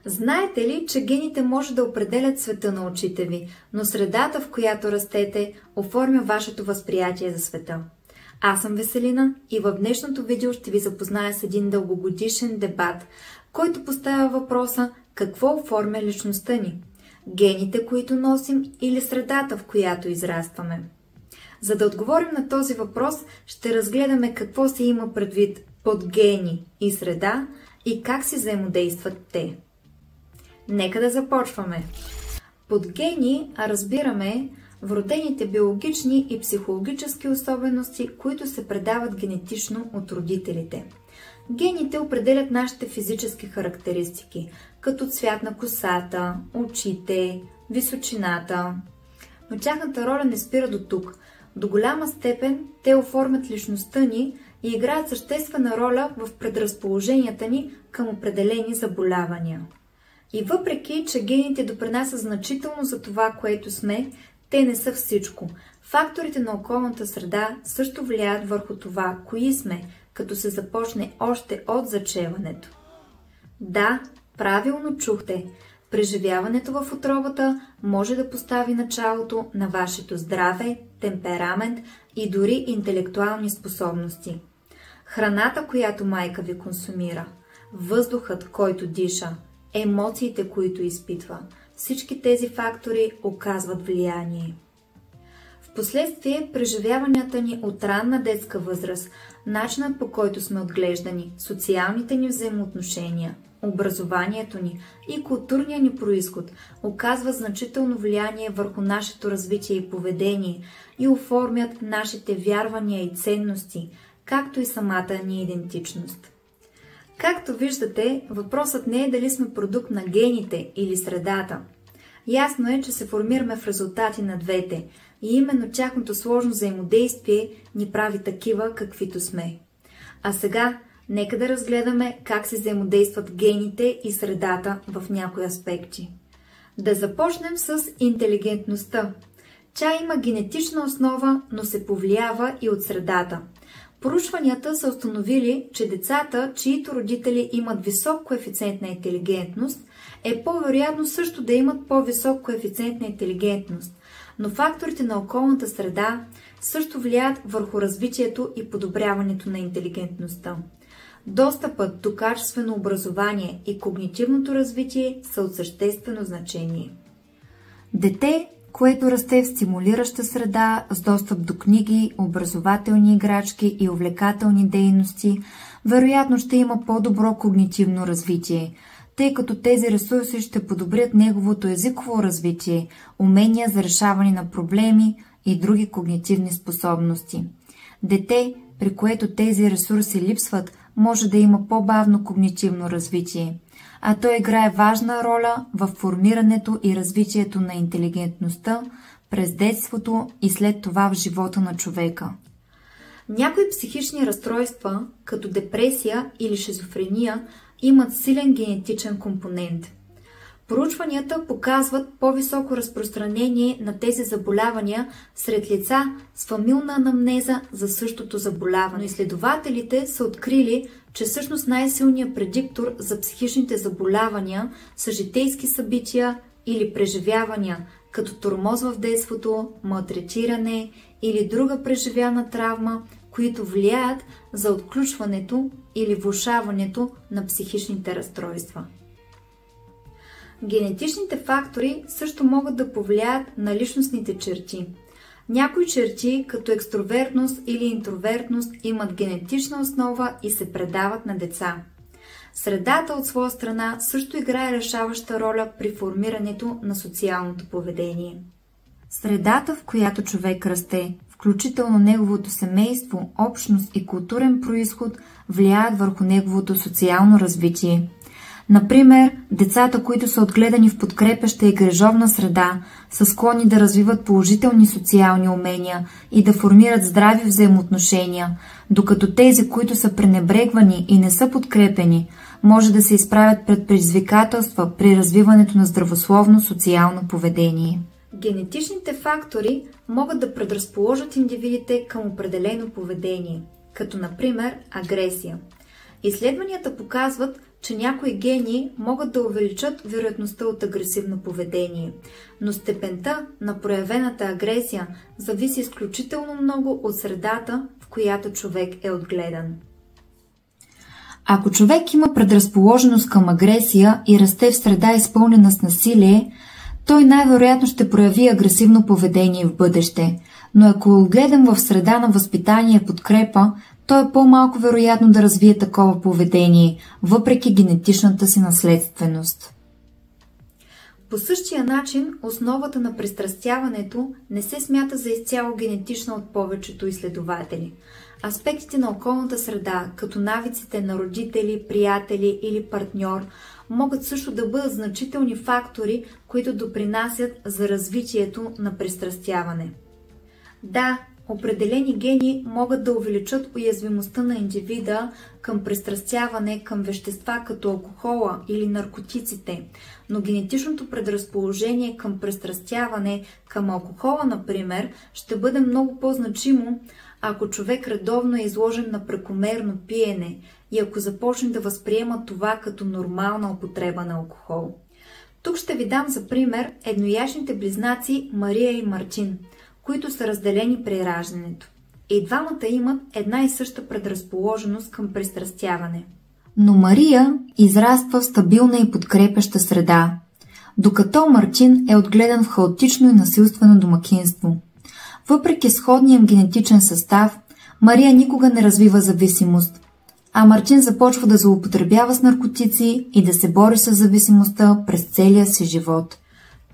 Знаете ли, че гените може да определят света на очите ви, но средата, в която растете, оформя вашето възприятие за света? Аз съм Веселина и в днешното видео ще ви запозная с един дългогодишен дебат, който поставя въпроса какво оформя личността ни? Гените, които носим, или средата, в която израстваме? За да отговорим на този въпрос, ще разгледаме какво се има предвид под гени и среда и как си взаимодействат те. Нека да започваме. Под гени разбираме вродените биологични и психологически особености, които се предават генетично от родителите. Гените определят нашите физически характеристики, като цвят на косата, очите, височината. Но тяхната роля не спира до тук. До голяма степен те оформят личността ни и играят съществена роля в предразположенията ни към определени заболявания. И въпреки, че гените допринасят значително за това, което сме, те не са всичко. Факторите на околната среда също влияят върху това, кои сме, като се започне още от зачеването. Да, правилно чухте. Преживяването в утробата може да постави началото на вашето здраве, темперамент и дори интелектуални способности. Храната, която майка ви консумира, въздухът, който диша, емоциите, които изпитва, всички тези фактори оказват влияние. Впоследствие преживяванията ни от ранна детска възраст, начинът по който сме отглеждани, социалните ни взаимоотношения, образованието ни и културния ни произход оказват значително влияние върху нашето развитие и поведение и оформят нашите вярвания и ценности, както и самата ни идентичност. Както виждате, въпросът не е дали сме продукт на гените или средата. Ясно е, че се формираме в резултати на двете и именно тяхното сложно взаимодействие ни прави такива, каквито сме. А сега, нека да разгледаме как се взаимодействат гените и средата в някои аспекти. Да започнем с интелигентността. Тя има генетична основа, но се повлиява и от средата. Проучванията са установили, че децата, чиито родители имат висок коефициент на интелигентност, е по-вероятно също да имат по-висок коефициент на интелигентност, но факторите на околната среда също влияят върху развитието и подобряването на интелигентността. Достъпът до качествено образование и когнитивното развитие са от съществено значение. Дете, което расте в стимулираща среда с достъп до книги, образователни играчки и увлекателни дейности, вероятно ще има по-добро когнитивно развитие, тъй като тези ресурси ще подобрят неговото езиково развитие, умения за решаване на проблеми и други когнитивни способности. Дете, при което тези ресурси липсват, може да има по-бавно когнитивно развитие, а то играе важна роля в формирането и развитието на интелигентността през детството и след това в живота на човека. Някои психични разстройства, като депресия или шизофрения, имат силен генетичен компонент. Проучванията показват по-високо разпространение на тези заболявания сред лица с фамилна анамнеза за същото заболяване. Изследователите са открили, че всъщност най-силният предиктор за психичните заболявания са житейски събития или преживявания, като тормоз в детството, малтретиране или друга преживяна травма, които влияят за отключването или влошаването на психичните разстройства. Генетичните фактори също могат да повлияят на личностните черти. Някои черти, като екстровертност или интровертност, имат генетична основа и се предават на деца. Средата от своя страна също играе решаваща роля при формирането на социалното поведение. Средата, в която човек расте, включително неговото семейство, общност и културен произход, влияят върху неговото социално развитие. Например, децата, които са отгледани в подкрепяща и грижовна среда, са склонни да развиват положителни социални умения и да формират здрави взаимоотношения, докато тези, които са пренебрегвани и не са подкрепени, може да се изправят пред предизвикателства при развиването на здравословно социално поведение. Генетичните фактори могат да предразположат индивидите към определено поведение, като например агресия. Изследванията показват, че някои гени могат да увеличат вероятността от агресивно поведение, но степента на проявената агресия зависи изключително много от средата, в която човек е отгледан. Ако човек има предразположеност към агресия и расте в среда изпълнена с насилие, той най-вероятно ще прояви агресивно поведение в бъдеще, но ако е отгледан в среда на възпитание и подкрепа, то е по-малко вероятно да развие такова поведение, въпреки генетичната си наследственост. По същия начин, основата на пристрастяването не се смята за изцяло генетична от повечето изследователи. Аспектите на околната среда, като навиците на родители, приятели или партньор, могат също да бъдат значителни фактори, които допринасят за развитието на пристрастяване. Да, определени гени могат да увеличат уязвимостта на индивида към пристрастяване към вещества като алкохола или наркотиците, но генетичното предразположение към пристрастяване към алкохола, например, ще бъде много по-значимо, ако човек редовно е изложен на прекомерно пиене и ако започне да възприема това като нормална употреба на алкохол. Тук ще ви дам за пример еднояйчните близнаци Мария и Мартин, които са разделени при раждането. И двамата имат една и съща предразположеност към пристрастяване. Но Мария израства в стабилна и подкрепяща среда, докато Мартин е отгледан в хаотично и насилствено домакинство. Въпреки сходния им генетичен състав, Мария никога не развива зависимост, а Мартин започва да злоупотребява с наркотици и да се бори с зависимостта през целия си живот.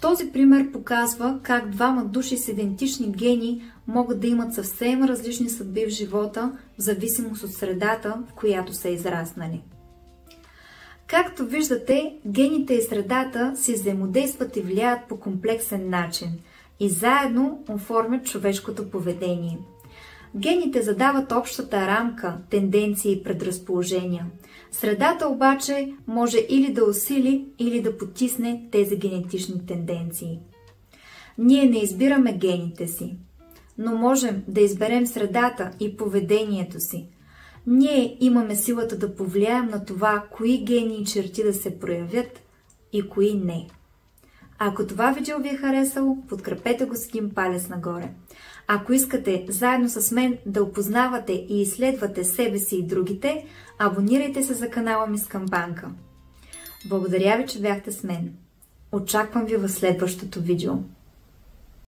Този пример показва как двама души с идентични гени могат да имат съвсем различни съдби в живота, в зависимост от средата, в която са израснали. Както виждате, гените и средата си взаимодействат и влияят по комплексен начин и заедно оформят човешкото поведение. Гените задават общата рамка, тенденции и предразположения. Средата обаче може или да усили, или да потисне тези генетични тенденции. Ние не избираме гените си, но можем да изберем средата и поведението си. Ние имаме силата да повлияем на това, кои гени и черти да се проявят и кои не. Ако това видео ви е харесало, подкрепете го с един палец нагоре. Ако искате заедно с мен да опознавате и изследвате себе си и другите, абонирайте се за канала ми с камбанка. Благодаря ви, че бяхте с мен. Очаквам ви в следващото видео.